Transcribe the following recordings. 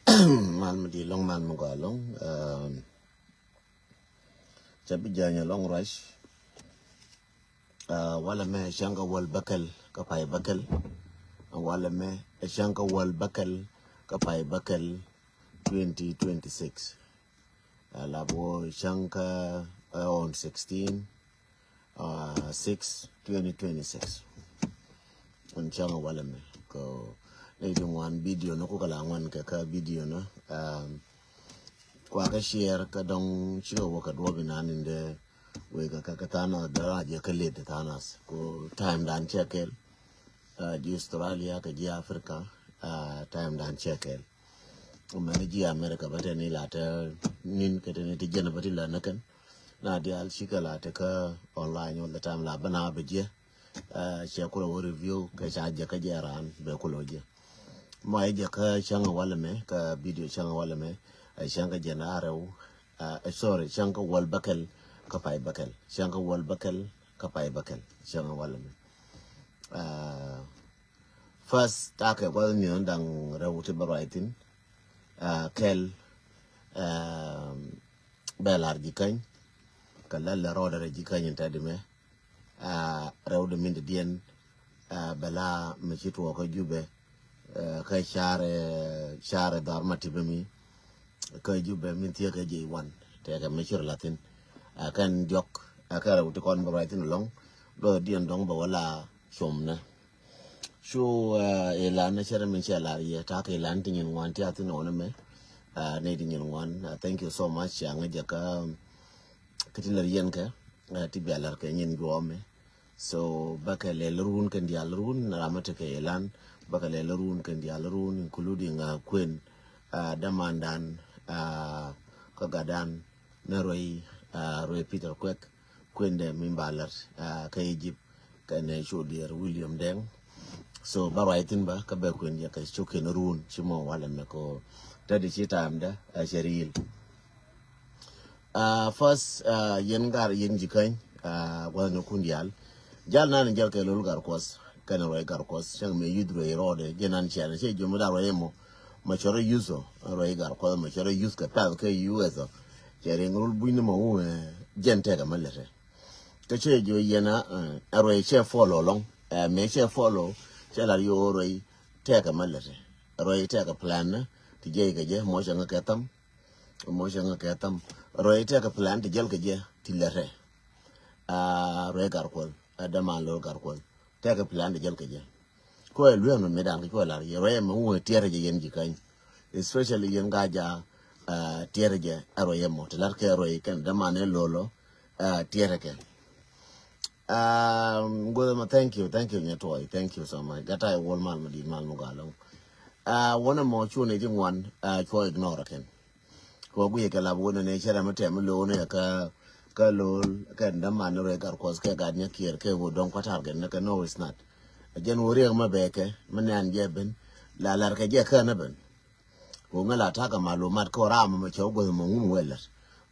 Man di long man mo long chabi janya long rush wala me shanga wal bakal kapay bakal wala me shanga wal bakal kapay bakal 2026 labo shanga on 16 6 2026 on shanga wala me ko leading one video no ko kala ngwan ka video no kwa ka share ka don chiwo ka do binaninde we ka tana daraja ka le tanas ko time dan chekel di Australia ka di Africa time dan chekel o mani di America batani lata nin ka tane ti jena batila nakan na di al shikala ta ka online all the time la bana beje she ko review ka ja ka jaran be ko loje mai ja ka changa wala me ka video changa wala me shanga janaro sorry shanga wal bakal kapay bakal shanga wal bakal kapay bakal shanga wala me first take wal ni ndang rawti baraitin kel belar jikan kala la roda jikan tadi me rawde min dien bala me chitwo ko jube ka share dar matibe mi ka jube min tie ka je wan te ka me chir latin kan jok ka rawti kon baraitin long do dien dong ba wala somna so elana chere min chala ye ta ke lan tin wan ti atin on me ne din wan thank you so much anga jaka kitilar yen ka ti bialar ka nyin gome so baka le run kan dial run ramata ke elan baka le run kan dial run including queen damandan kagadan na roy Peter Kwek queen de mimbalar ka Egypt ka ne shodir William Deng so baraitin ba ka be queen ya ka choke na run chimo wala me ko tadi chitam da sheril first yen gar yen jikan wala kundial jal nan jal ke lol gar kos kana roy gar kos chang me yudro rode genan chana che jomo da royemo ma choro yuso roy gar kos ma choro yus ka ta ke uso jere ngul buini mo gente ga malere ke che jo yena roy che follow long me che follow che la yo roy te ga malere roy te ga plan ti je ga je mo changa ka tam roy te ga plan ti jel ga je ti lere roy gar kol adama lo gar kol te ga plan ti jel ga je ko e lu no medan ko la ye roy mo tiere je yen jikan especially yen ga ja tiere je roy mo te lar ke roy kan dama ne lolo tiere ke go ma thank you nyatoy thank you so much gata e wol mal madi mal mo galo wona mo chune ji ngwan ko ignore ken ko guye kala wona ne chera mate mo lo ne ka lol ka ndama ne re gar kos ke ga nya kier ke go don kwatar gen ne ka no is not jen wori ma beke manan jeben la lar ka je ka na ben ko ngala ta ka malumat ko ram ma cho go mo ngun welar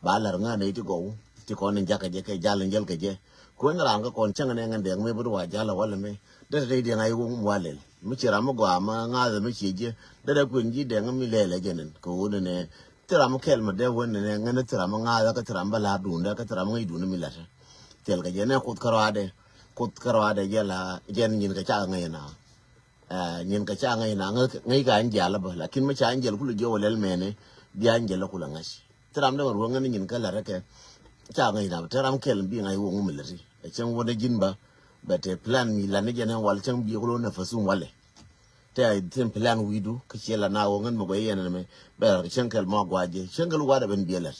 ba lar nga ne ti go ti ko ne jaka je ke jalan jel ke je ko ngala nga kon changa ne ngande me bu wa jala wala me de de ngai wo walel mi chira mo gwa ma nga de mi chije de kun ji de ngami lele jenen ko ne tira mo kel ma de won ne ngane tira mo nga ka tira mbala dunda ka tira mo ngai dunu mi lata tel ga jene kut karwade jela jen nyin ka cha ngai na nyin ka cha ngai na ngai ga anjala ba lakin ma cha anjel kulu jo walel mene bi anjela kula ngashi tira mo de ro ngane nyin ka la rake cha ngai na tira mo kel bi ngai wo ngum lati e chen wona jinba bete plan mi la ne jene wal chen bi ko na fasun wale te ay tin plan widu ka chela na wo ngan mo go yene me be chen kel mo gwaje chen kel wada ben bielet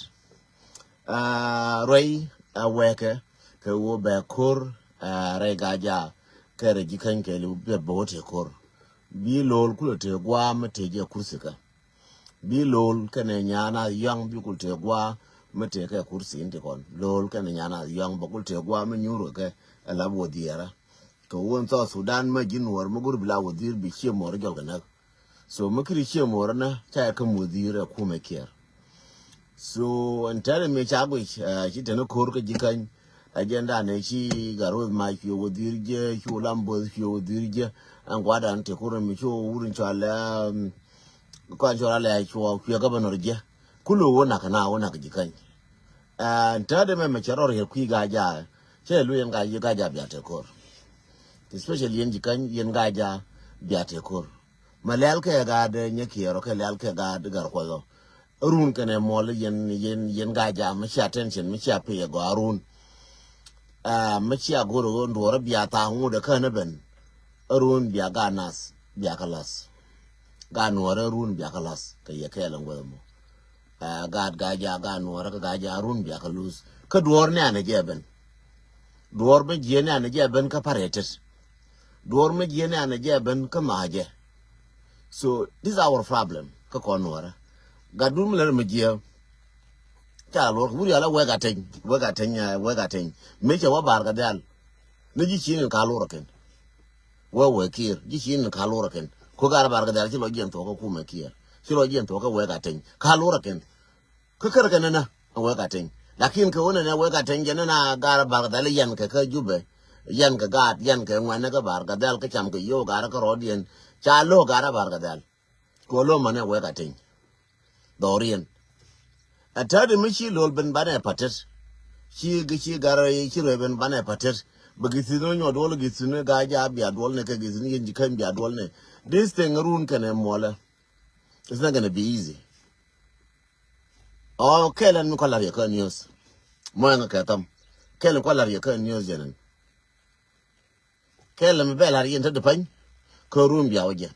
roy weke ke wo be kor re gaja kere jikan ke lu be bote kor bi lol kulo te gwa mate je kursika bi lol kene nyana yang bi kul te gwa mate ke kursi inte kon lol kene nyana yang ba kul te gwa me nyuro ke ala bo diara ko won so Sudan ma jin war mo gur bila wadir bi che mor jol kana so makri che mor na ta ka mudir ku me kier so antare me chago chi tano kor ka jikan agenda ne chi garo ma fi wadir je chu lambo fi wadir je an gwada ante kor mi chu wurin chala ko chora le chuo ku ga banor je kulu wona kana wona ka jikan tade me chero re ku ga ja che lu yen ga ja bia te kor especially yen jikan yen ga ja bia te kor malal ke ga de nye kiero ke lal ke ga de gar ko run kene mol yen ga ja me cha attention me cha pe go arun me cha go ro ndo bia ta hu de kana ben run bia ga nas bia kalas ga no run bia kalas ke ye ke lan go mo gad gaja ga nuora ka gaja run bia ka lose ka duor ne ane jeben duor me jene ane jeben ka paretet duor me jene ane jeben ka maje so this is our problem ka ko nuora gadum le me je ta lor buri ala wega ten me che wa bar ga dal ne ji chin ka lor ken we kir ji chin ka lor ken ko gar bar ga dal ti lo jen to ko ku me kir ti lo jen to ka wega ten ka lor ken ka kar kana na wega ten lakin ka wona na wega ten jana na gar bar dal yan ka jube yan ka gat yan ka ngwana ka bar ga dal ka cham ka yo gar ka rodien cha lo gar bar ga dal ko lo mane wega ten dorien atade mi chi lol ben bana patet chi gar chi re ben bana patet bagisi no nyo dol gisi ne ga ja bia dol ne ka gisi ne kan bia dol ne this thing run kana mola it's not going to be easy. Oh, Kellen ko la ka news. Mo nga ka tam. Kellen ko la ka news janan. Kellen me bela ri enta de pan. Ko room bia oje.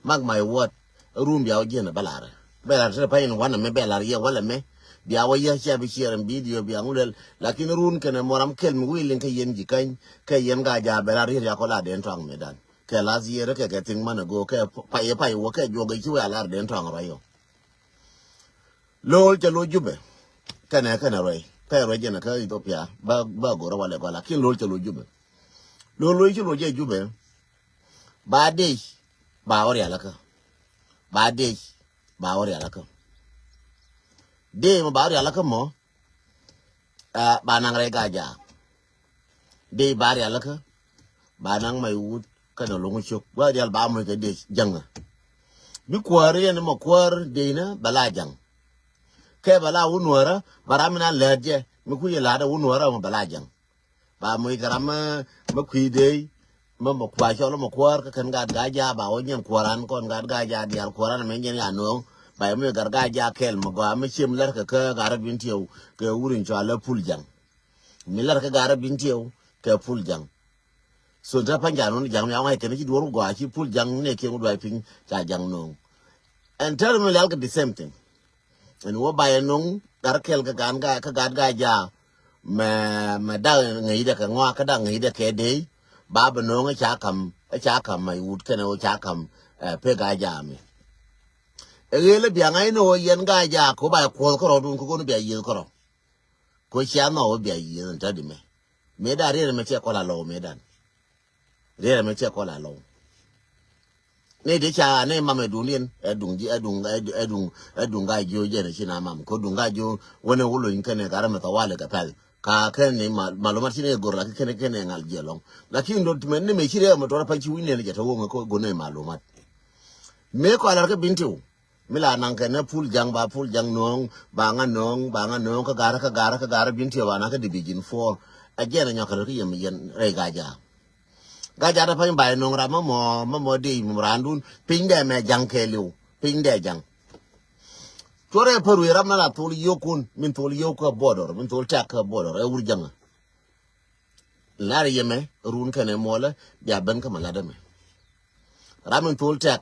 Mark my word, room bia oje na balara. Bela de pan wana me bela ri wala me. Bia wa ya cha bi share video bia ngulel lakin run kana moram kel mi wilin ka yen jikan ka yen ga ja bela ri ya ko la den tang medan. Ke la ziere ke ting mana go ke pa wo ke joga chi wa la den tang rayo. Lol cha lo jube kana rai ka rai jena ka Ethiopia ba go wale ko la kin lol cha lo jube lo chi lo je jube ba de ba ori alaka ba de ba ori alaka de mo ba ori alaka mo ba nang rai ga ja de ba ori alaka ba nang mai wut kana lo ngchok ba dial ba mo ke de janga bi kware ne mo kwar de na bala jang ke bala unwara baramina leje mi ku yela da unwara mo bala jang ba mo garama mo kuide mo kwa cho mo kwar ka kan ga ja ba o nyen kwaran kon ga ja di al kwaran men nyen ya no ba mo gar ga ja kel mo ga mi chim lar ka ga rabin tiyo ke wurin cho ala pul jang mi lar ka ga rabin tiyo ke pul jang so da panja no jang ya wa ke ni do go chi pul jang ne ke mo do pin cha jang no and tell me like the same thing. And what by a nung, Garkel Ganga, Kagaja, Madang, either Kangwa, Kadang, either Kade, Baba Nung, a chakam, my wood can o chakam, Pegajami. A really be I know Yan Gaja, go by a quarter or don't go to be a year coro. Cochiano will be a year and tell me. Made I really make a call alone, Medan. Really make a call alone. Ne de cha ne mama dunien edung ga jo je ne china mam ko dunga jo wona wulo inkane gara meta wale ka pal ka ken ne maluma chine gor la ken ngal je long lakini ndo men ne me chire mo to pa chi wine ne je to wo ko go ne maluma me ko ala ka bintu mila nan ka ne pul jang nong ba nga nong ka gara bintu wa na ka division 4 ajena nyaka ri yem yen re ga ja gaja da pan bai nong ra mo de mo randun ping de me jang kelu ping de jang tore peru ram na la tol yokun min tol yoka border min tol tak border e wur jang la yeme run kane mola ya ben ka malada me ram tol tak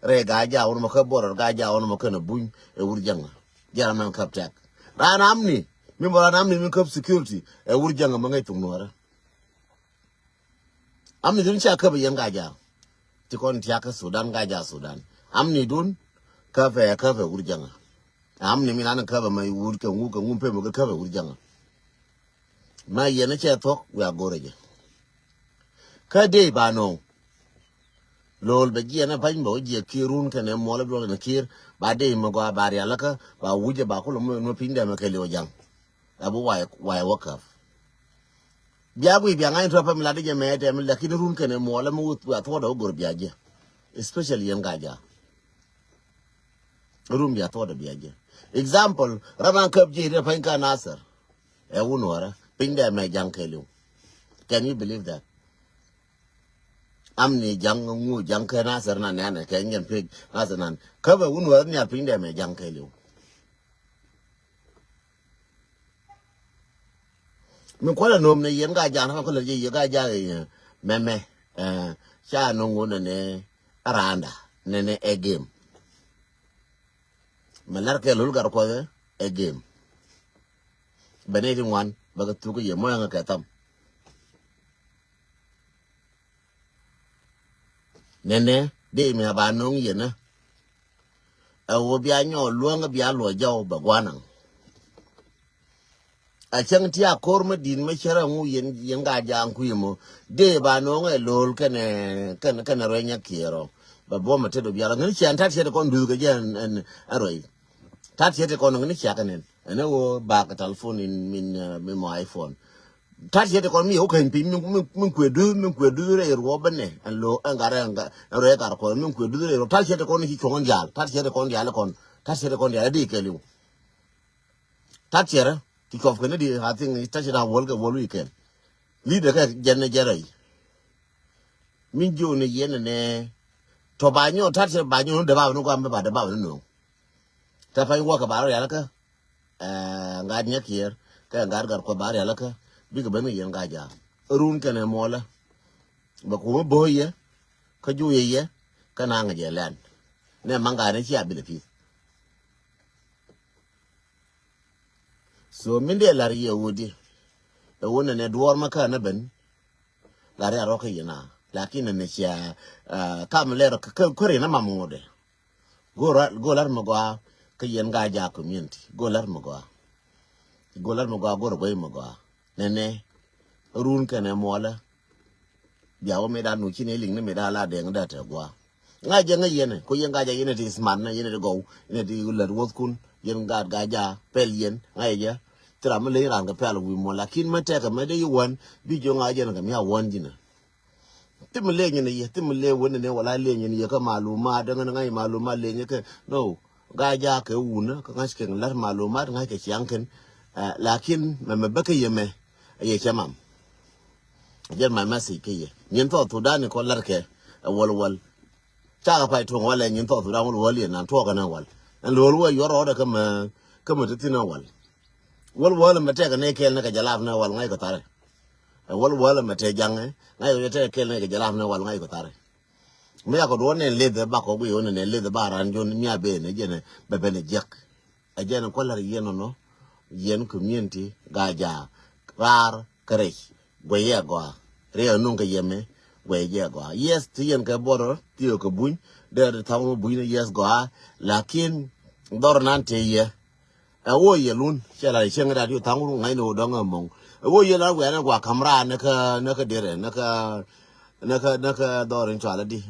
re gaja on mo ka border gaja on mo kana buñ e wur jang jara man kap tak rana amni min mo rana amni min kap security e wur jang ma ngay tung nora amni dun cha ka bayan gaja ti kon tiya ka Sudan gaja Sudan amni dun ka fe urjanga amni mi nan ka ba mai wur ka ngu ka ngumpe mo ka fe urjanga ma yana cha tok wa goreje ka de ba no lol be ji na ban bo ji kirun ka ne mo la do na kir ba de mo ga ba ya laka ba wuje ba ko mo pinda ma ke le ojang abu wa wakaf biagu bianga into pa milade je mete mi lakini run kene mo la mu wa to do gor biaje especially yan gaja room ya to da biya example raman kap ji da fanka nasir e wunora pinda me jankelu can you believe that amni jang ngu jang ka nasir na ne ka nyen pig nasir nan ka ba wunora ni pinda me jankelu mình có là nôm này yến gai giang không có là gì gai giang mẹ cha nông ngôn này aranda này e game mà lát cái lối gar coi e game bên này thì ngoan và cái thứ cái gì mới ăn cái tâm nè đi mà bà nông gì nữa ở bia nhỏ luôn cái bia lúa dâu bà quan năng a chang tia korma din ma chara ngu yen ga jang ku yimo de ba no ngai lol kene renya kiero ba bo ma te do biara ngani chan ta che kon du ga jan en aroi ta che kon ngani cha kanen ene wo ba ka telephone in min mo iphone ta che kon mi o kan pi min ku du re ro ba ne an lo an ga re ga ko min ku du re ro ta che kon hi chon jal ta che kon jal kon ta che kon jal di ke lu ta che Kikof kene di I think it touched on work weekend. Leader ka jenne jarai. Min jo ne yen ne to banyo touch banyo de ba no kwa ba de ba no. Ta fa wa ka ba ya ka ngad nya kier ka ngad gar ko ba ya ka bi ka ba mi yen ga ja. Run kene mola ba ko boye ka ju ye ka na nga je lan. Ne manga ne chi ability. So min de lar ye wodi e wona ne duwar maka na ben lar ya roka yina lakin ne cia kam le ka kore na mamode golar magwa ka yen ga ja community golar magwa gor goy magwa ne run ka ne mola biawo me da nu chine ling ne me da la de ngada ta gwa nga je nga yene ko yen ga ja yene ti sman na yene de go yene ti lar wot kun yen ga ja pel yen nga ye tra me le ran ga pel wi mo lakin me te ka me de yuwan bi jo nga je na ga mi awon jina ti me le nyene ye ti me le won ne wala le nyene ye ka maluma da nga nga maluma le nye ke no ga ja ke wuna ka ngas ke lar maluma nga ke chianken lakin me ba ke ye me ye chamam je ma masi ke ye nyen to da ne ko lar ke wal cha ka pai to wala nyen to da wal ye na to ka na wal an lo wo yo ro da ka ma ti na wal ma te ka ne ke na ka jalaf na wal ngai ko tare wal ma te jang ngai yo te ke ne ka jalaf na wal ngai ko tare me ya ko do ne le de ba ko bu yo ne le de ba ran jo ni ya be ne je ne be be ne jek a je ne ko lar ye no yen community ga ja rar kare gwe ye go re no ka yeme gwe ye go yes ti yen ka boro ti ko bun de ta mo bun yes go lakin dor nan te ye a wo ye lun che la che ngada yu tang ru ngai no do ngam wo ye la we na gwa kamra na ka dire na ka dorin chala di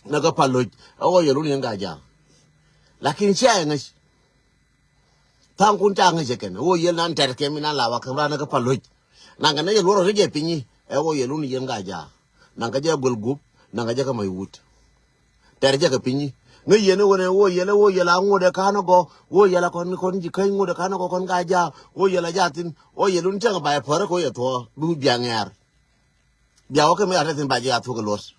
na ka palo wo ye lun yen ga ja lakin che ngai tang kun ta ngai ken wo ye nan ter ke mi na la wa kamra na ka palo na ga na ye lo ge pinyi wo ye lun yen ga ja na ga je gol gup na ga je ka mai wut ter je ka pinyi ne yene wone wo yela ngode kana go wo yela kon ji kai ngode kana go kon ga ja wo yela jatin wo yelun tanga ba pore ko ye to bu bianger biawo ke me atin ba ja to ko los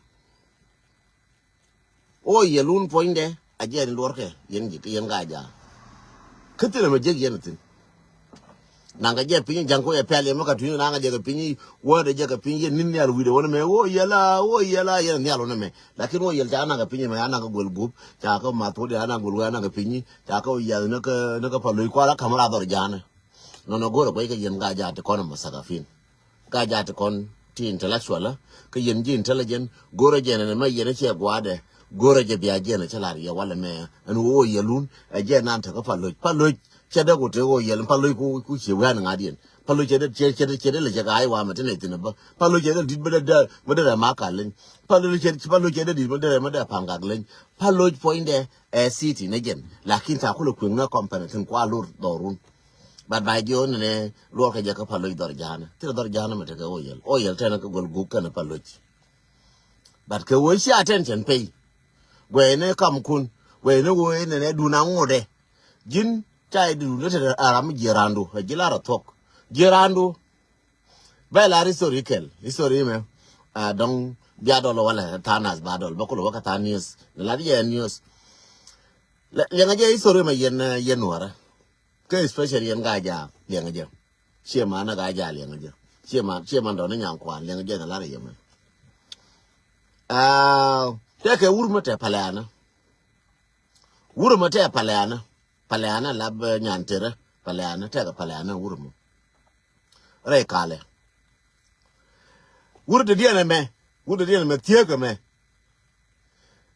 wo yelun poinde a je ni lorke yen ji yen ga ja ketire me je yen tin nanga je pinyi janko e pele mo ka tunu nanga je ga pinyi wo de je ga pinyi nin ya wi de wona me wo yela yen ya lo na me lakin wo yel ta nanga pinyi me nanga gol gup ta ko ma to de nanga gol nanga pinyi ta ko ya na ka pa lo ko la kamera dor jana no goro ko ke yen ga ja te kono masagafin ga ja te kon ti intellectual ka yen ji intelligent goro je na me yen che gwade goro je biya je na chala ya wala me an wo yelun a je nan ta ka pa lo chede ko te go yel palo ku che wa na ngadien palo chede le ga ai wa ma tene tene ba palo chede dit bede da bede ma ka len palo chede dit bede ma da panga len palo poinde city ne gen lakin ta ko ku na company tin kwa lur dorun ba ba jo ne lo ka je ka palo dor jana ti dor jana ma te ga o yel tene ko gol gu kana palo but ke wo shi attention pay gwe ne kam kun we no we ne du na ngode jin chai du le aram jirandu jilara tok jirandu bela history me dong biadol wala tanas badol bakolo wakata news la dia news lenga je history me yen wara ke especially yen gaja lenga je chema na gaja lenga je chema ndo nyang kwan lenga je na la yema teke urmete palana lab nyantere palana teke palana urmu re kale de dia me tiega me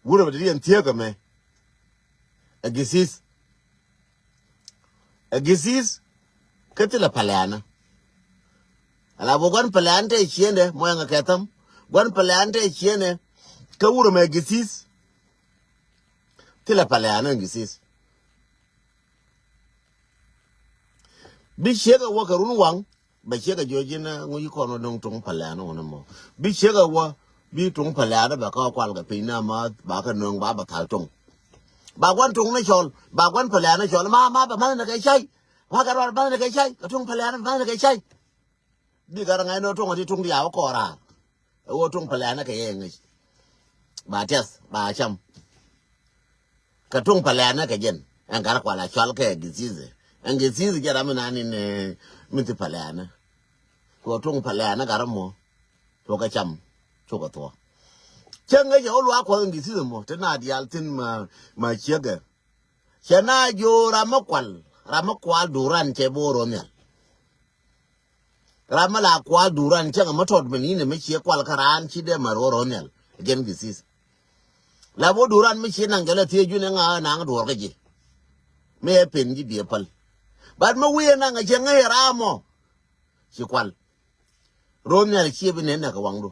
de dia tiega me agisis ketila palana ala bogan palante chiende moyanga ketam gon palante chiene ka me agisis tila palana agisis bi shega wakarun wang ba shega jojina nguyi kono dong tung palana wona mo bi shega wa bi tung palana ba ka kwal ga pina ma ba ka nong ba tal tung ba gwan tung na chol ba gwan palana chol ma ba ma na kai chai wa ka ba na kai chai ka tung palana ba na kai chai di gar ngai no tung ti tung dia ko ra wo tung palana ka ye ngai ba tes ba cham ka tung palana ka jen an gar kwala chol ka gizize an gizize jara mana ni ne minti palana ko tung palana garamo to ka cham to ka to chenga je olwa ko gizize mo te na di altin ma chega chena jo ramakwal duran che boro ne ramala kwal duran chenga matod menine me che kwal karan chi de maroro ne gen gizize la bo duran me che nangala tie ju ne nga na do ka ji me pen ji bi pal bad ma wiye na nga chenga ramo chi kwal romnya chi bi ne na ka wangdo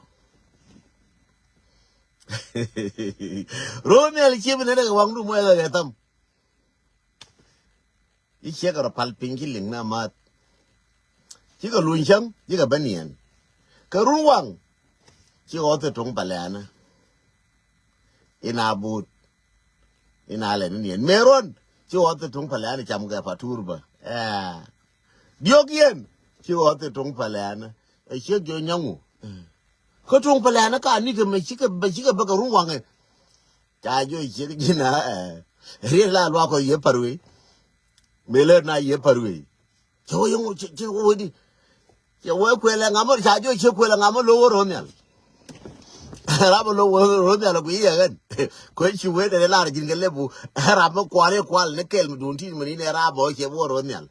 romnya chi bi ne na ka wangdo mo ya tam i che ka pal pingi ling na ma chi ka lunchang chi ka banian ka ruwang chi o te tong palana ina but ina le ni meron chi o te tong palana cham ga paturba diogien chi o te tong palana e che jo nyangu ko tong palana ka ni ke me chi ka ba ka ruwang ta jo chi ki na re la lo ko ye parwe mele na ye parwe cho yung che wo di che wo kwela ngamo cha jo che kwela ngamo lo ro nyal rabo lo ro nyal ku ye gan ko chi we de la jin gele bu rabo kwale kwal ne kel mudun ti mani ne rabo che wo ro nyal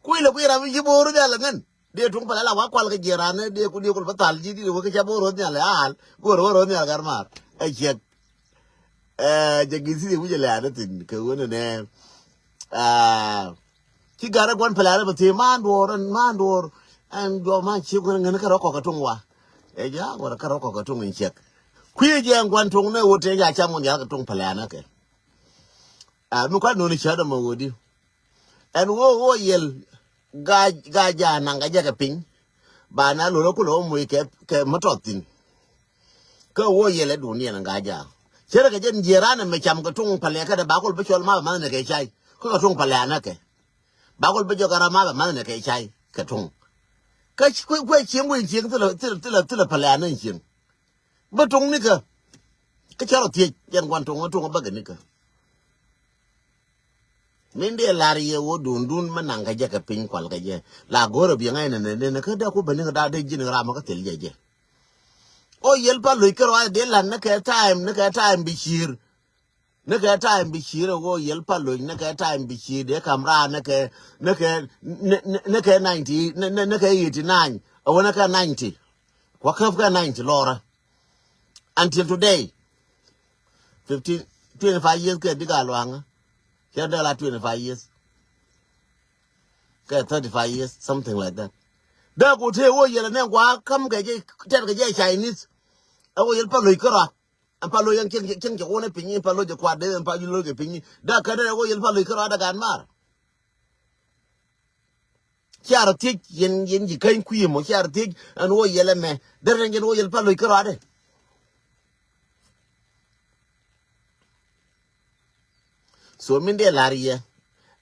ku ile ku rabo chi bo ro nyal ngan de tung pala la wa kwal ke jerane de ku batal ji di wo ke cha bo ro nyal al go ro nyal garmar e che je gizi bu je la de tin ke wona ne ki gara gwan pala ba te mandor and do man chi gwan ngana ka roko ka tungwa e ja wala ka roko ka tung in chek ku je gwan tung ne wote ja cha mun ya ka tung pala na ke mu ka no ni cha da ma wodi and wo yel ga ja na ga ja ka ping ba na lo ko lo mu ke matotin ka wo yel du ni na ga ja chere ka jen jirana me cham ka tung pala ka da ba ko be chol ma ne ke chai ko ka tung pala na ke bagol bejo garama ba man ne kai chai ka tung ka ku chim wi chim tila pala nan chim ba tung ni ka charo tie yan kwan tung ba ga ni ka min de lari ye wo dun man ga ja ka pin kwal ga je la goro bi ngai ne ka da ku ba ni da de jin rama ka tel je o yel pa lu ka wa de lan na ka time bi shir ne ka time bi shire wo yel palo ne ka time bi shire de kamra ne ka 90 ne ka 89 o ne ka 90 kwa ka 90 lora until today 25 years ka diga lwanga ya da 25 years ka 35 years something like that da ko te wo yel ne kwa kam ga je ter ga je Chinese o yel palo ikara palo yang chen ke one pinyi palo je kwade palo ke pinyi da kada go yel palo ikara da gan mar kyar tik yen ji kan kuyi mo kyar tik an wo yele me der ngen wo yel palo ikara de so min de lariye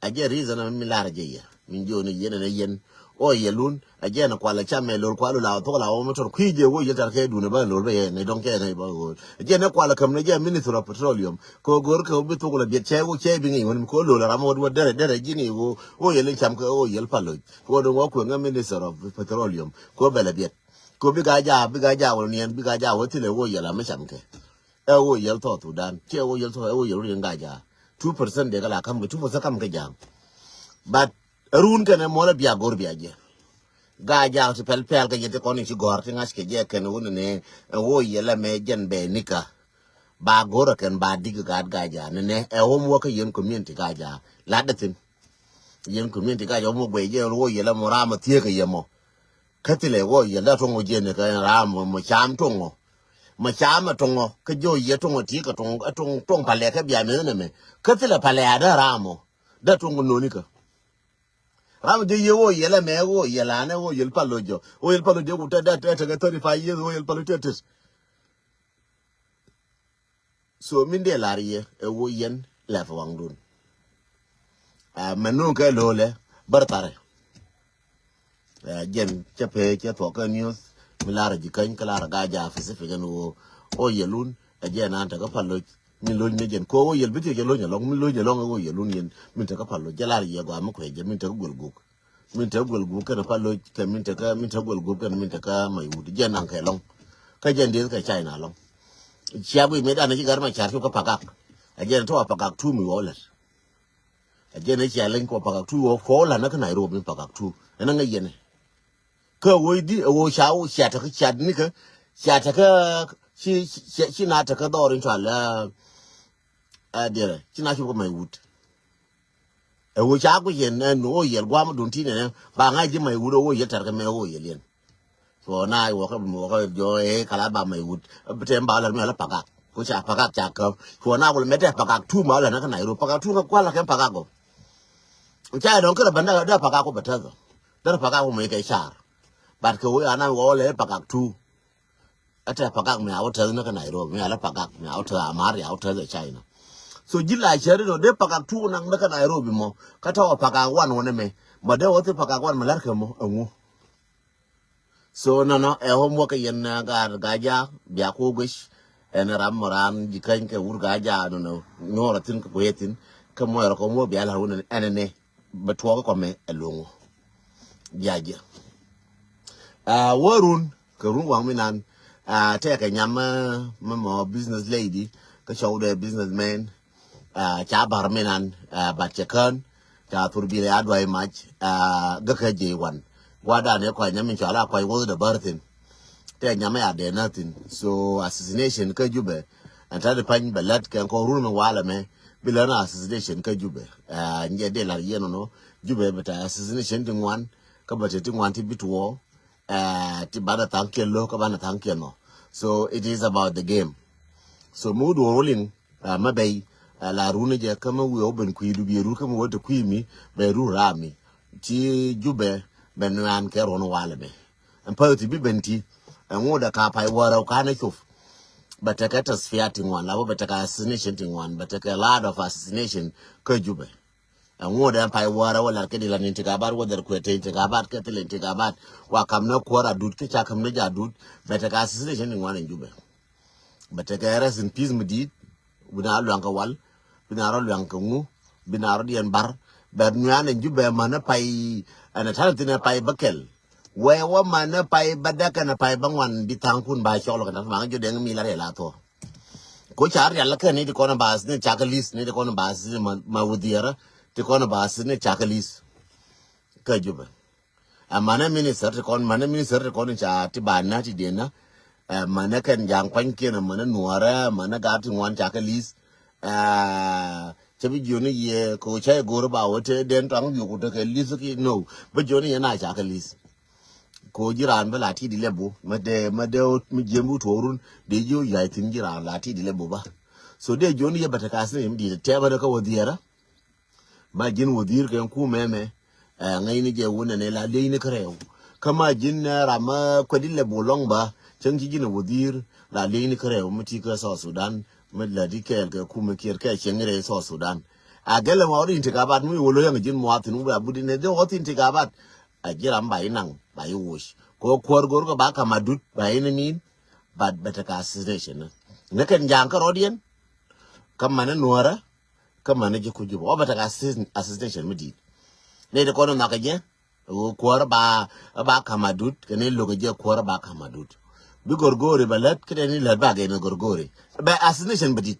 aje reason mi larje ya min joni yene ne yen o yelun aje na kwala chame lor kwalu la to la o motor kwije wo yetar ke dune ba lor be ne don ke ne ba go aje ne kwala kam ne je minister of petroleum ko gor ko bi to la bi che wo che bi ngi won ko lo la mo dere jini wo o yelen cham ko o yel palo ko do ko nga minister of petroleum ko bela bi ko bi ga ja wo nien bi ga ja wo tile wo yela me cham ke e wo yel to dan che wo yel to e wo yel rin ga ja 2% de kala kam 2% kam ke jam but run kene mola bia gor bia je ga ja to pel ga yete koni ci gor ti ngas ke je ken won ne wo yela me jen be nika ba gor ken ba dig ga ja ne e wo mo ka yen community ga ja la datin yen community ga ja mo gwe je wo yela mo rama tie ke yemo katile wo yela to mo je ne ka rama mo cham to ngo mà cha mà trông ngô cái vô gì trông ngô tí cái trông phải lẹ cái bia nữa này mày cái thứ là phải lẹ đó ra mà đó trông ngô nô cơ ra mà đi vô gì là mẹ vô gì là nó vô gì phải lo của ta đã cái 35 years vô gì phải lo chết so mình để lại gì vô yên là phải vắng luôn mà nó cái lo lẹ bớt tare jen chấp hết chấp thuộc cái news milara jikany kala ga ja fisi fi ganu o yelun aje na ta ka pallo min lo ne jen ko o yel biti ke lo nya long min lo nya long o yelun yen min ta ka pallo jalar ye go am ko je min ta gol guk ka pallo ka min ta gol guk ka min ta ka mai wudi jen an kai long ka jen de ka china long chiabu me da na ji garma char ko pakak aje to pakak tu mi wala aje ne chia len ko pakak tu o ko la na ka Nairobi pakak tu na nga yene ka wo di wo shao sha ta ka ni ka sha ta ka shi na ta ka dorin twala a dire shi na shi ko mai wut e wo sha ko yen na no yel gwa mu dun ti ne ba nga ji mai wut wo yel tar ka me wo yel yen so na wo ka mo ka jo e kala ba mai wut te ba la me la paka ko sha paka cha ka ko na wo me te paka tu ma la na ka Nairobi paka tu ka kwa la ka paka go cha don ka banda da paka ko batazo da paka ko mai kai sha but ko ana wo le pakak tu ata pakak me outer na ka Nairobi me ala pakak me outer amari outer the China so jila chere no de pakak tu na ka Nairobi mo kata wa pakak wan wona me ma de wote pakak wan malar ka mo enwu so no e ho mo ka yen ga ja bia ko gish en ram moran jikain ke ur ga ja no nyora tin ko yetin ka mo ko mo bia la wona enene betwo ko me elongo jaja warun karun wang minan take a nyama mama business lady ka show the businessman cha bar minan batchekan cha turbile adwai match ga ka je wan wada ne kwa nyamin chala kwa wo the birthing te nyama ya de nothing so assassination ka jube anta de pan balat kan ko run wala me bilana assassination ka jube nje de la yeno no jube beta assassination din wan ka bata tin wan ti bitwo ti bana tanke lo ka bana tanke no so it is about the game so mood rolling mabay la runa je kama we oben ku idu bi ru kama wote ku mi be ru rami ti jube benan ke ron wala be en party bi benti en woda ka pai wara ka na chuf bataka tasfiating one la bataka assassination ting one bataka lot of assassination ka jube and what empire war wala ke dila ninti gabar wala ko te ninti gabar ke te ninti gabar wa kamna ko ra dud ke cha kamna ja dud beta ka assassination ni wana jube beta ka rest in peace mudid bina lu anka wal bina ro lu anka ngu bina ro dien bar ber nyane jube mana pai ana talentina pai bakel we wa mana pai badaka na pai bangwan bitangkun ba cholo kana ma jo deng mi la re la to ko char yalla ke ni ko na bas ni chakalis ni ko na bas ma wudiera ti kono bas ne chakalis ka juba amana minister ti kono cha ti bana ti dena mana kan jang kwanke na mana nuara mana ga ti wan chakalis chabi joni ye ko cha goro ba wote den tang yu ko ke lisu ki no ba joni yana chakalis ko jiran bala ti di lebo made mi jembu torun de jo ya tin jiran la ti di lebo ba so de joni ye bata kasne mi di te ba da ka wodiera ma jin wodir kan ku meme ngai ni je wona ne la le ni kreo kama jin rama ko dille bolong ba chan ji jin wodir la le ni kreo muti ka so Sudan medla di kel ka ku me kier ka chengre so Sudan agele ma ori intikabat mu wolo yang jin mo atin mu abudi ne de oti intikabat ajiram ba inang ba yush ko kwor gor ko ba kamadut ba inin bad better assassination ne kan jang ka rodien kam mana nuara kam mana je kujubo o better assassination mudi ne de kono nakaje o kwor ba kamadut kene logo je kwor ba kamadut bi gorgore balat kede ni la ba ge ne gorgore ba assassination budi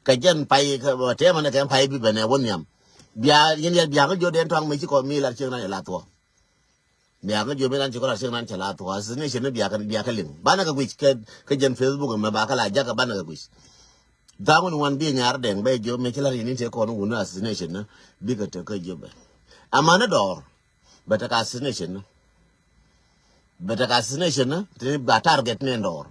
kajen pai ka te mana kan pai bi bene wonyam bia yen ya bia ko den tong me ci ko mi la ci na la to bia ko me lan ci ko la ci nan ci la to assassination ne bia ka lim bana ka gwich ka jen facebook ma ba ka la jaga bana ka gwich damun wan bi nyar den be jo me ci la ni te ko no wona assassination na bi ka te ka jo be amana dor bata ka assassination na te ba target ne dor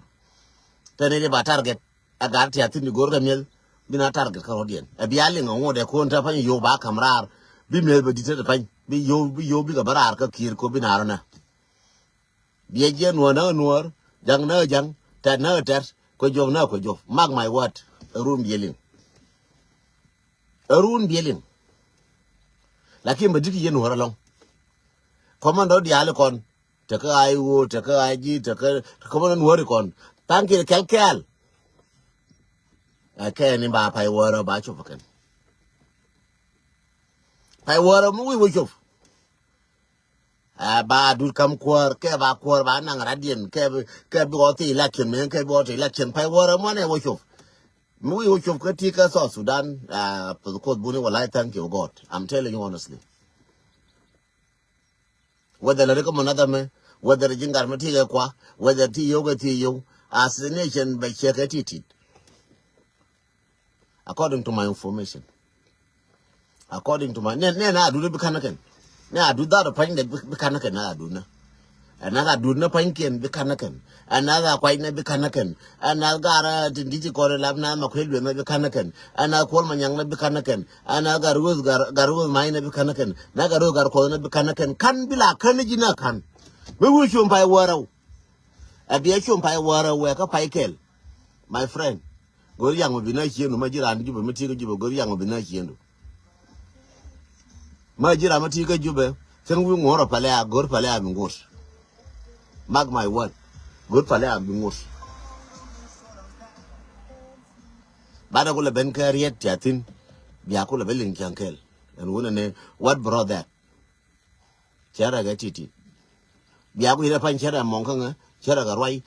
te ne ba target agar ti atini gor ga mel bina target ka rodien e biali ngode ko nta pan yo ba kamrar bi mel be dite pan bi yo bi ga barar ka kir ko binaro na bi je no na nuor jang na jang ta na ta ko jom na ko jof mag my word room bielin lakin be dite yen wora long komando diale kon te ka ai wo te ka ai ji te ka komando nuor kon tanki kel ni ba pai wora ba chu fakan pai wora mu wi chu ba dur kam kwor ke ba nang radien ke bo ti election men ke bo ti election pai wora mo ne wo chu mu wi chu ka ti ka so Sudan ko bu ne wala thank you God I'm telling you honestly whether le ko monada me whether jingar me ti kwa whether ti yo assassination by chekatiti according to my information according to my ne na adu be kanaken ne adu da pain de be kanaken na adu na ana adu na pain ken be kanaken ana ga kwai ne be kanaken ana gara dindiji ko lab na ma kwelu me be kanaken ana kol manyang na be kanaken ana garuz mai na be kanaken na gar ko na be kanaken kan bila kaniji na kan me wu chum pai warau abi chum pai warau we ka pai kel my friend gori yang mo bina chienu majira ndi jube miti ko jube gori yang mo bina chienu majira mati ko jube sen wi ngoro pale a gor pale a ngor mag my word gor pale a ngor bada ko le ben kariet yatin biya ko le belin kankel and wona ne what brought that chara ga titi biya ko ira pan chara monkanga chara ga rwai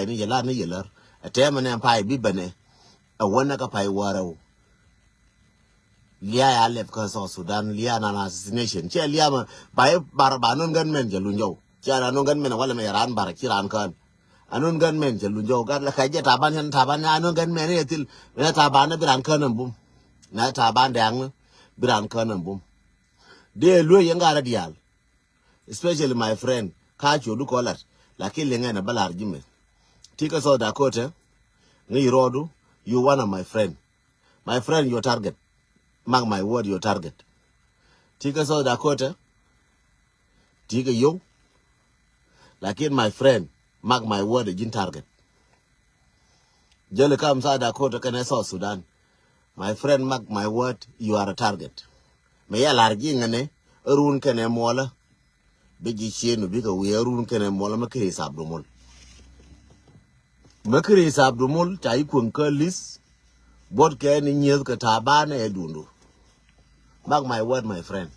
ni yela ni yelar atema ne pai bibane a wana ka pai warau lia ya lef ka so Sudan lia na assassination che lia ma bai barbanon ganmen je lunjo che na non ganmen wala me ran bar kiran kan anon ganmen je lunjo gar la ka je taban anon ganmen ne til na taban na biran kan bum na taban dang biran kan bum de lo yenga radial especially my friend ka chodu kolat lakini lenga na balar jime tika so Dakota ngi rodu you one of my friend your target mark my word your target tika so Dakota tika yo lakini my friend mark my word jin target jele kam sa Dakota kana so Sudan my friend mark my word you are a target me ya largi ngane run kene mola biji chenu biga we run kene mola makri sabdumul makri sabdumul tai kun ka list bot ke ni nyez ka tabana e dundu mark my word my friend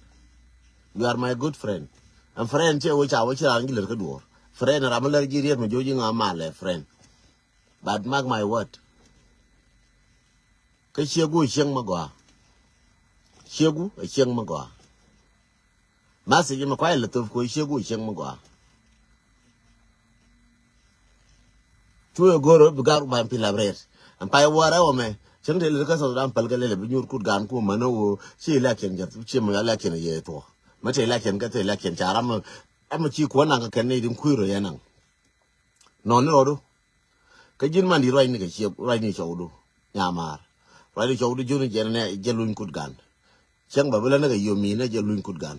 you are my good friend and friend che wo cha angile ka duor friend ramalar jiriet me joji ngamale friend but mark my word ka chegu cheng magwa chegu cheng magwa masi jima kwa ile tof ko chegu cheng magwa tuyo goro bigar ban pilabrer am pay wara o me cheng de le ka so dan palgale le binyur kut gan ko mano chi la ken jat chi mo la ken ye to mate la ken ka te la ken charam am chi ko na ka ken ne din kuiro yanan non rodo ka jin man di roi ni ka chi roi ni chawdu nyamar roi ni chawdu junu jene jelun kut gan cheng ba bela na ka yomi na jelun kut gan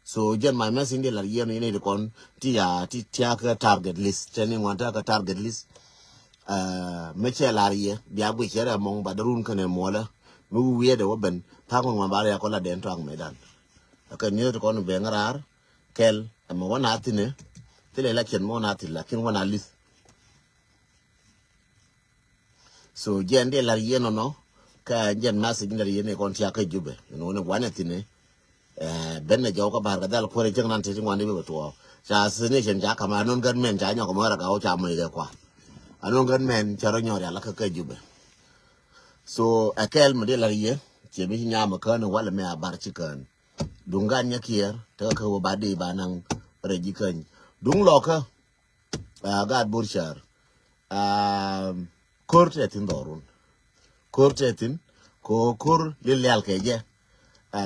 so jen my message de la yen ni de kon ti ka target list teni wanta ka target list me che la rie bia bu chere mong badarun kane mola mu wie de woben pa ko ngamba ya ko la den tang medan ka ni to ko no be ngarar kel mo wana tine tele la ken mo na tilla kin wana lis so jende la rie no ka jen nasi ginda rie ne kon tia ka jube no ne wana tine ben jaw ko bar ga dal ko re jeng nan te ngwan be to cha sene chen ja kama non gan men ja nya ko mara ga o cha mo ge kwa anon gan men charo nyori ala ka jube so akel mo de la rie che bi nya ma kan wala me abar chikan dungan nya kier ta ka ba de ba nan re jikan dung lo ka gad burshar korte tin dorun korte tin ko kur lil ke je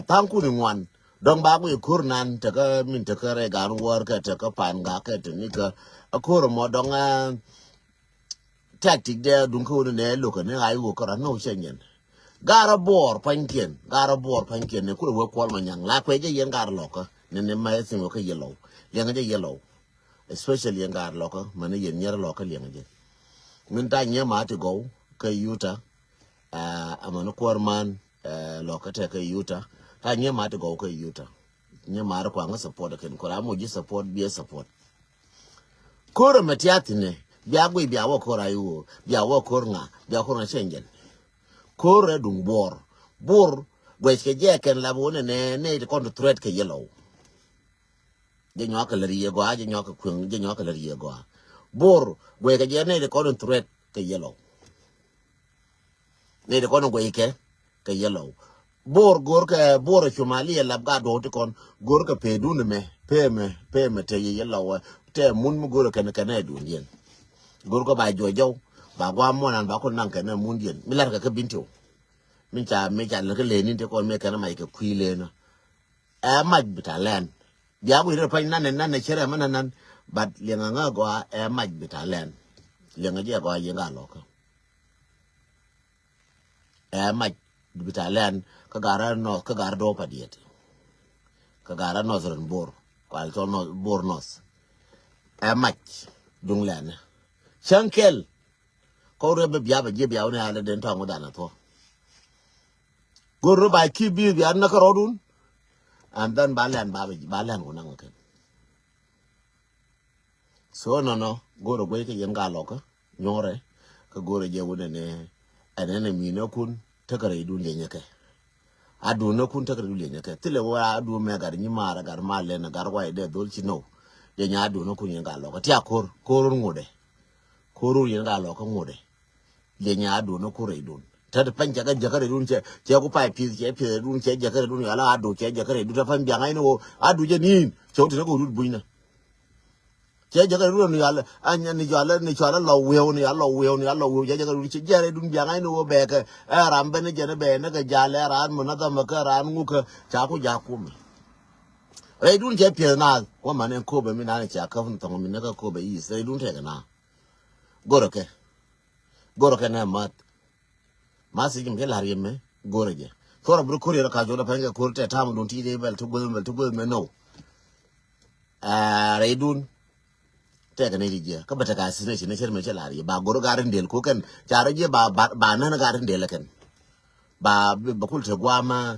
tanku ni ngwan dong ba ku kur nan ta ka min ta ka re gar war ka ta ka pan ga ka ta ni ka akur mo dong tactic de dun ko ne lo ka ne ai wo ka no shenyen gara bor panken ne ku wo kwal ma nyang la kwe je yen gar lo ka ne ma sin wo ka yellow yang je yellow especially yang gar lo ka man yen nyer lo ka yang je min ta nya ma to go ka yuta amano korman lo ka te ka yuta ta nya ma to go ka yuta nya ma ra kwa nga support ka ko ra mo ji support bi support ko ra matiati ne bia gwe bia wo ko ra yu bia wo ko nga bia ko na shengen ko re dung bor gwe ke je ken la bo ne ko to thread ka yellow je nyo ka le ye go je nyo ka kun je nyo ka le ye go bor gwe ke je ne ko to thread ka yellow ne de ko no gwe ke ka yellow bor gor ka bor chumali la ga do to kon gor ka pe du ne me te yellow te mun mu gor ka ne du yen gor ko ba jojo ba gwa mo nan ba ko nan ka ne mun yen milar ka binto min cha me cha le ka le ni te kon me ka na mai ka kuile na maj bitalen bia bu re pa nan ne chere man nan bat le nga go maj bitalen le nga je go ye nga lo ka maj bitalen ka gara no ka gar do pa diet ka gara no zon bor kwal to no bor nos maj dung len chankel ko re be bia ba je bia ne ala den to ngoda na to goro ba ki bi bia na ka rodun and then balan ko nang ka so no goro gwe ke yen ga lo ka nyore ka goro je wona ne anene mi no kun takare dun le nyake adu no kun takare dun le nyake tile wa adu me gar ni mara gar male na gar wa de dol chi no ye nya adu no kun yen ga lo ka tia kor ngode koru yen ga lo ka ngode ye nya adu no kure dun ta de pan jaga jakare dun che ko pai pi che pi dun che jakare dun ala adu che jakare du ta pan bia ngai no adu je nin che o te ko du buina che jakare dun ni ala anya ni jala lo we ni ala we je jakare dun che jare dun bia ngai no be ka rambe ne je ne be ne ga jale ran mo na da ma ka ran ngu ka cha ko ja ku mi re dun che pi na wa ma ne ko be mi na ne cha ka fun tong mi ne ka ko be yi se dun te ga na goro ke na ma si jim ke la yemme goro je fora bru ko re ka jo da pa nga ko te ta mo dun ti de bel to go me no re dun te ga ne je ka bata ka sine ne cher me che la ba goro garin del ko kan charo je ba na garin del kan ba kul te gwa ma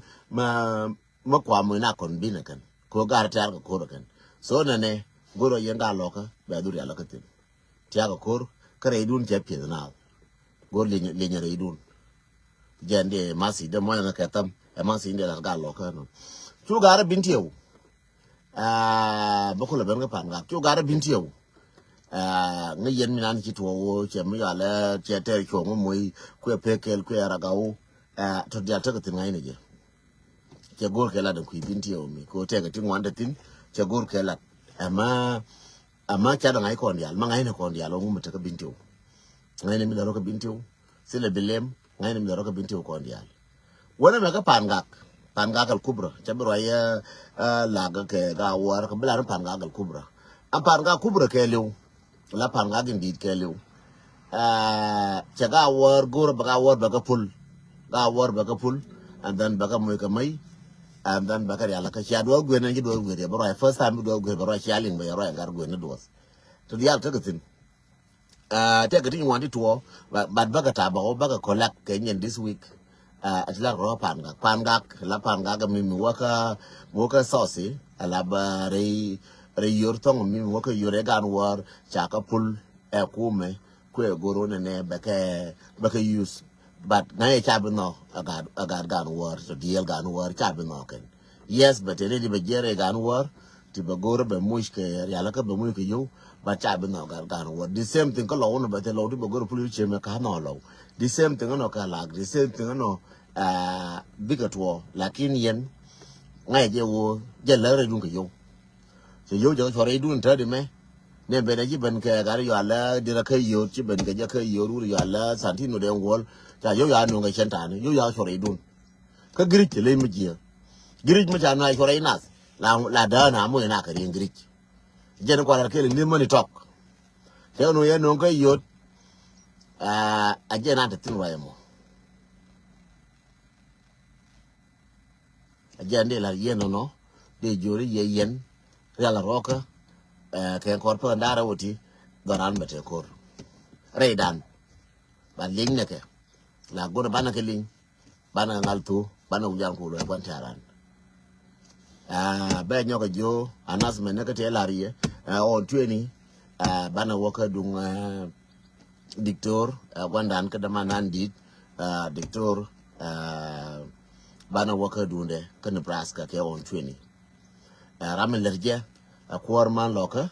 kwa mo na kon bi na kan ko gar ta ga ko kan so na ne goro yen ga lo ka ba du ya lo ka tin ti ga ko kare dun je pi na gor le nyare dun jende masi de mo na ka tam masi inde la ga lo ka no chu gar bintieu ba ko le ben ga pan ga chu gar bintieu ngi yen mi nan ki to wo che mi ya le che te cho mo moi ku pekel ku ara ga o to dia ta ka tin ngai ne je che gor ke la de ku bintieu mi ko te ga tin wanda tin che gor ke la ama cha da ngai kon dial ma ngai ne kon dial o mu ta ka bintieu ngai ne mi da ro ka bintieu sile bilem ngai ne mi da ro ka bintieu kon dial wona me ka pan ga kal kubra cha bro ya la ga ke ga war ka bla pan ga kal kubra an pan ga kubra ke lew la pan ga din dit ke lew cha ga war gor ba ga war ba ka pul and then ba ka moy ka mai and then ba ka ya la ka cha do gwe na ji do gwe bro first time do gwe bro cha ling ba ro gar gwe na do to dial ta ka tin take a thing wanted to, but Bagata, Baga collect Kenyan this week. At La Ropanga, Pangak, La Pangaga, Mimi Waka Saucy, Alaba Ray Yurtong, Mimi Waka Yuregan war, Chaka pull, a kume, queer goron and Baka use. But Naya Chabino, a god gun war, so deal gun war, Chabinoken. Yes, but a lady Bajere gun war, Tibagora Bemushke, Yalaka Bemuka you, but Chabino gun war. The same thing, Colon, but a load of Bogor Police Mecanolo. The same thing, no Kalag, the same thing, no. Bigger to like Indian, I do Jelly Dunko. So you just for a doing 30 me. Never a given care, you are la, did a kay you, chip and Gajaka, you are la, Santino de wall, you are no Chantan, you are for a doon. Kagrit, Limit Grit Machana for a nut. La Dana, Moinaka in Grit. Jennifer killing the money talk. Tell no, no, no, you, again at the thing. Agenda la yen no de jori ye yen la roka ke kor pa ndara woti doran mete kor reidan ba ling ne ke la gor bana ke ling bana ngaltu bana ujan ko lo ban taran be nyoga jo announcement ne ke te la rie on 20 bana woka dung dictor wandan ke dama nan dit dictor bana waka dunde ka Nebraska ke on 20 ramen lerje a kwarman loka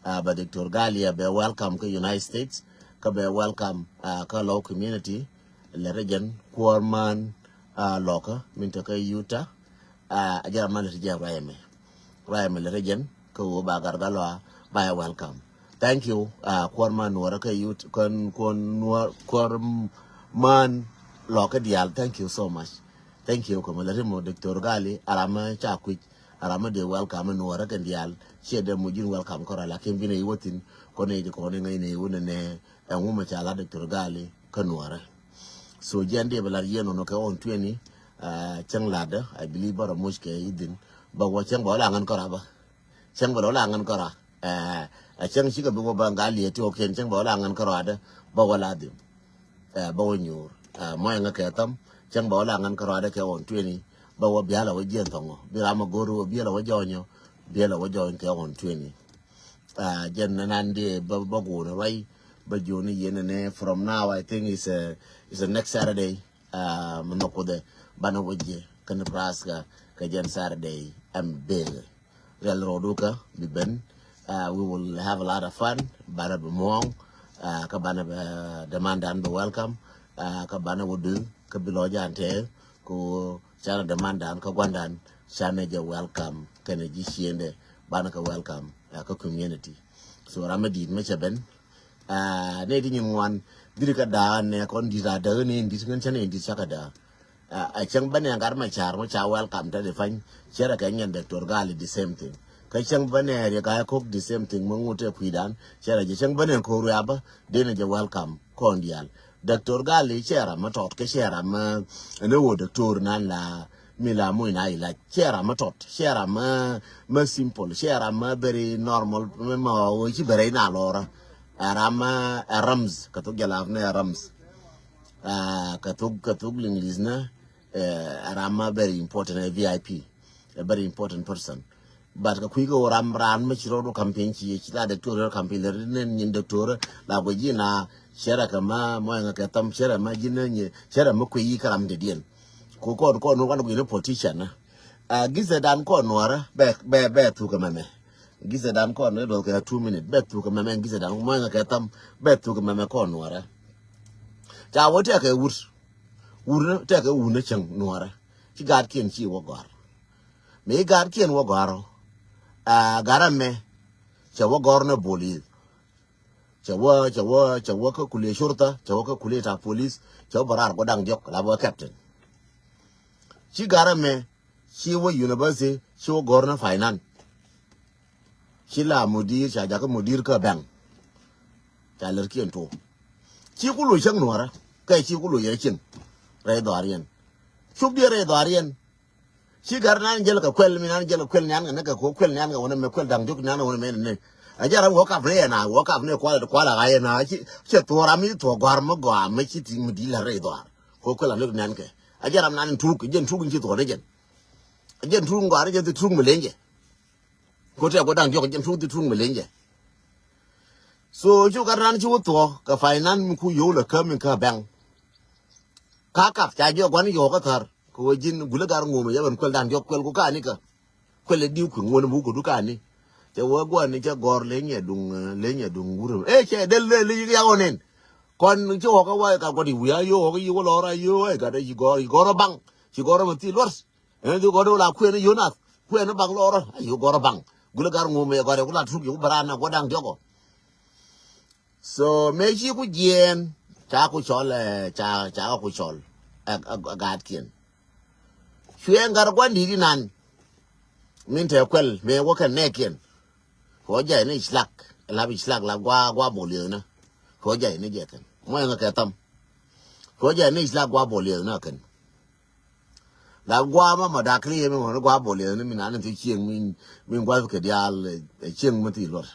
ba Dr. Galia be welcome ka United States ka be welcome ka law community le region kwarman loka minta ka Utah ajara man lerje rayame le region ko ba gargalo ba welcome thank you kwarman wara ka Utah kon kwarman loka dial thank you so much. Thank you, Kamalamo, Dr. Gali, Arama Chakwich, Arama de welcome and Nora and Dial, share them with you welcome Corala, came in a wotin, Kone the Corning in a woman and woman chala Dr. Gali, Kanuara. So Jan de Valarian on on 20, Chang Ladder, I believe, or a Mushke Idin, but what Chang Bolang and Coraba. Chang Bolang and Cora, a Chang Chica Bangali, to Ken Chang Bolang and Corada, Bawaladim, Bowenur, Moyanga Katam. Chang Bolang and Karada on 20, but what Biala was gentle, Bilama Guru, Biela was join Biela was join on 20. Jen Nandi Babu, right? But Juni Yen from now, I think it's a next Saturday, Monoko Banawaji, Nebraska, Kajan Saturday, and Bill. Real Roduka, Biben. We will have a lot of fun, Banabamong, Kabana demand and welcome, Kabana would do. Kabiloja ante ko chana demanda ka gwandan chana je welcome kana jishiende bana ka welcome ka community so ramadi mecha ben ne di nywan dirika da ne kon dira da ne ndi ngan chana ndi chaka da a chang bane ngar ma char mo cha welcome ta de fan chera ka nyen Dr. Gali the same thing ka chang bane re ka cook the same thing mo ngote puidan chera je chang bane ko ruaba de ne je welcome kondial Dr. Gali chera matot ke chera ma ne wo doctor nan la mila mo ina ila chera matot chera ma simple chera ma very normal ma o chi bere na lora arama rams kato gala ne rams kato English na arama very important a VIP a very important person but ka kuigo ram ran ma chiro campaign chi la doctor campaign le ne doctor la go jina shera kama moyanga katam shera majina nye shera mukwi karam de dien ko no wan go politician gize dan ko noara be tu kama me gize dan ko no do ka 2 minutes be tu kama me gize dan moyanga katam be tu kama me ko noara ja wote ka wur te ka wuna chang noara ci gad ken ci wo gor me gad ken wo goro garame ci wo gor na boli chawa ka kule shurta chawa ka kule ta police chawa barar ko dang jok la bo captain chi garame chi wo university chi wo gorna finance chi la mudir cha ja ka mudir ka bank ta ler kien to chi ku lu chang nuara kai chi ku lu ye chin re do arien chuk de re do arien chi garna ngel ka kwel mi nan ngel kwel nyan na ka ko kwel nyan ga wona me kwel dang jok nyan wona me ne Ajara woke up re na woke up ne kwala ga na che to rami to gwar mo gwa me chi ti mi la re do ko ko la ne nan ke ajara nan tu ke jen tu ki to re jen tu ngwa re jen tu mu lenje ko te ko dang jo jen tu mu lenje so ju ka ran chu to ka finance ku yo le ka min ka bang ka kap cha jo gwan yo ka thar ko jin gule gar ngum ya ban ko dan jo ko ka ni ka ko le diu ku ngone bu ko du ka ni che wo gwan ni che gor lenye dung guru che del le ya onen kon cho ka wa ka ko di ya yo ko yo lo ra yo ka de gor bang gor ma ti lors du gor la ku ne yo na ku ne bang lo ro yo gor bang gule gar ngum ya gor ko la tu yo barana ko dang jo ko so me chi ku jen cha ku chol cha ku chol gat kien chuen gar gwan di nan min te kwel me wo kan ne kien ko ja ne islak la gwa bolio na ko ja ne je kan mo nga ka tam ko ja ne islak gwa bolio na kan la gwa ma da kri me mo gwa bolio ne min an ti chieng min gwa ke dial chieng ma ti lor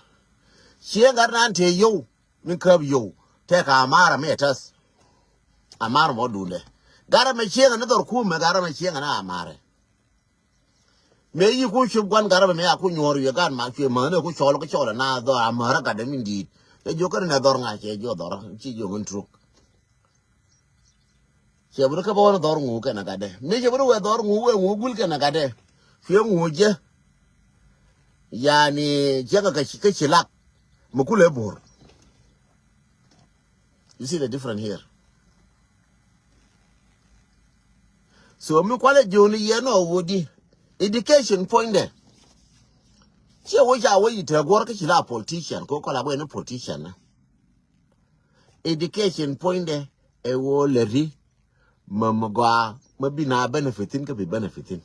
chieng gar nan te yo min kab yo te ka mara me tas amar mo dunde gara me chieng na dor ku me gara me chieng na amare me yi ku shub gwan gara me aku nyoru ye gan ma che ma ne ku chol na do amara ka de min di e jo ka na dor nga che jo dor chi jo ngun truk che bru ka bo dor ngu ka na ka de me che bru we dor ngu gul ka na ka de fe ngu je yani je ka chilak mu ku le bor. You see the difference here. So me kwale joni ye no wodi education point there. Che wo ja wo yite gor ka chila politician ko kola bo no politician na. Education point there e wo le ri mamagwa mabina benefitin ka bi benefitin.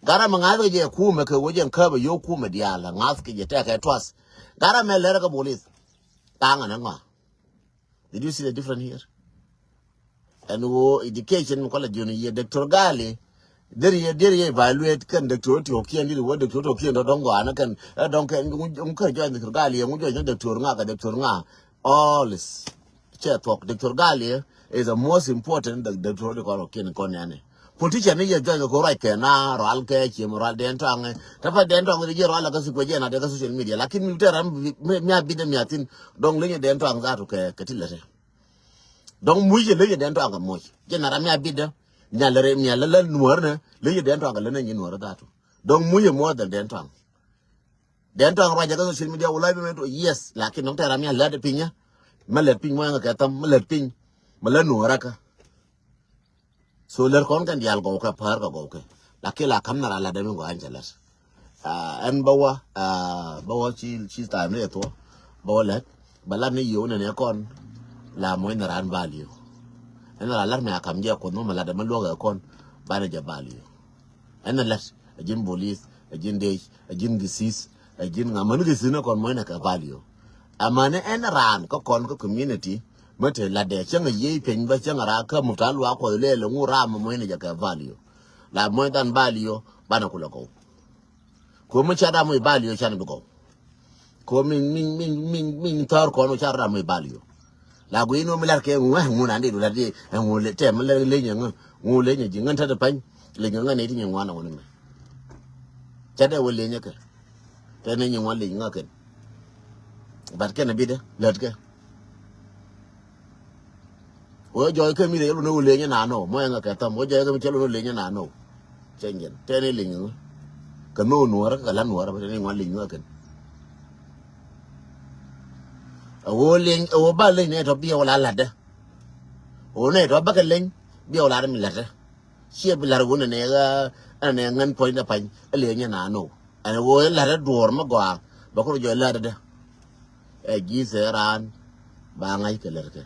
Gara mangabe je ku me ka wojen ka ba yo ku me diala ngas ke je ta ka twas. Gara me le ka bolis. Tanga na nga. Did you see the difference here? And wo education ko la joni ye Dr. Gali there ye evaluate kan Dr. Okian di wo Dr. Okian do dongo ana kan don kan ka jo Dr. Gali ngo jo Dr. nga ka Dr. nga all is che talk Dr. Gali is the most important the Dr. Okian kon yane politician ni ye jo ko right ke na ral ke chi moral den tang ta fa den tang ri ro ala ka su ko je na de ka social media lakin mi teram mi abide mi atin dong le den tang za to ke tilere. Donc muje le den to anga moj genara mi abida nyalere mi alala Nuer ne le den to anga le nyi Nuer datu donc muje more than den to raja ka social media ulai be to yes lakin no tera mi ala de pinya male pin mo nga ka tam male pin male Nuer ka so ler kon kan dial go ka par go ke lakin la kamna la de mi go anjelas en bawa chi ta ne to bawa le bala ne yo ne kon la mo ina ran value ena la me akam je ko no mala da maloga kon bana je value ena la ajin police ajin de ajin disease ajin ngamanu de sina kon mo ina ka value amane ena ran ko kon ko community mate la de changa ye pen ba changa ra ka mutalu ko le ngura mo ina je ka value la mo dan value bana kula ko mo cha da mo value chan ko ko min tar ko no cha ra mo value la go ino milar ke ngu na ndi la di ngu le tem le ngu le nyi ngan ta de pan le ngan ne ti nyi wana woni me ta de wole nya ka ta ne nyi wan le nga ke bat ke na bi de let ke o jo ke mi le no le nya na no mo nga ka tam o jo ke mi chelo le nya na no chengen te ne le nyi ka no Nuer ka la Nuer ba ne wan le nga ke o ba le ne to bi o la la de o ne to ba ke le bi o la mi la de sie bi la go ne ga ane ngan point da pan le nya na no ane wo la de dor ma gwa ba ko jo la de e gi se ran ba ngai ke le ke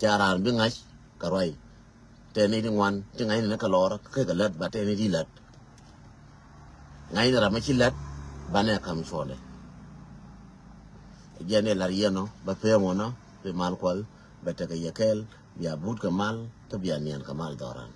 charan bi ngai ka roi te ne di ngwan ti ngai ne ka lor ke ka let ba te ne di let ngai ra ma chi let ba ne kam chole jene la rieno ba pe mo no pe mal kwal ba te ke yekel ya but kamal to bianian kamal doran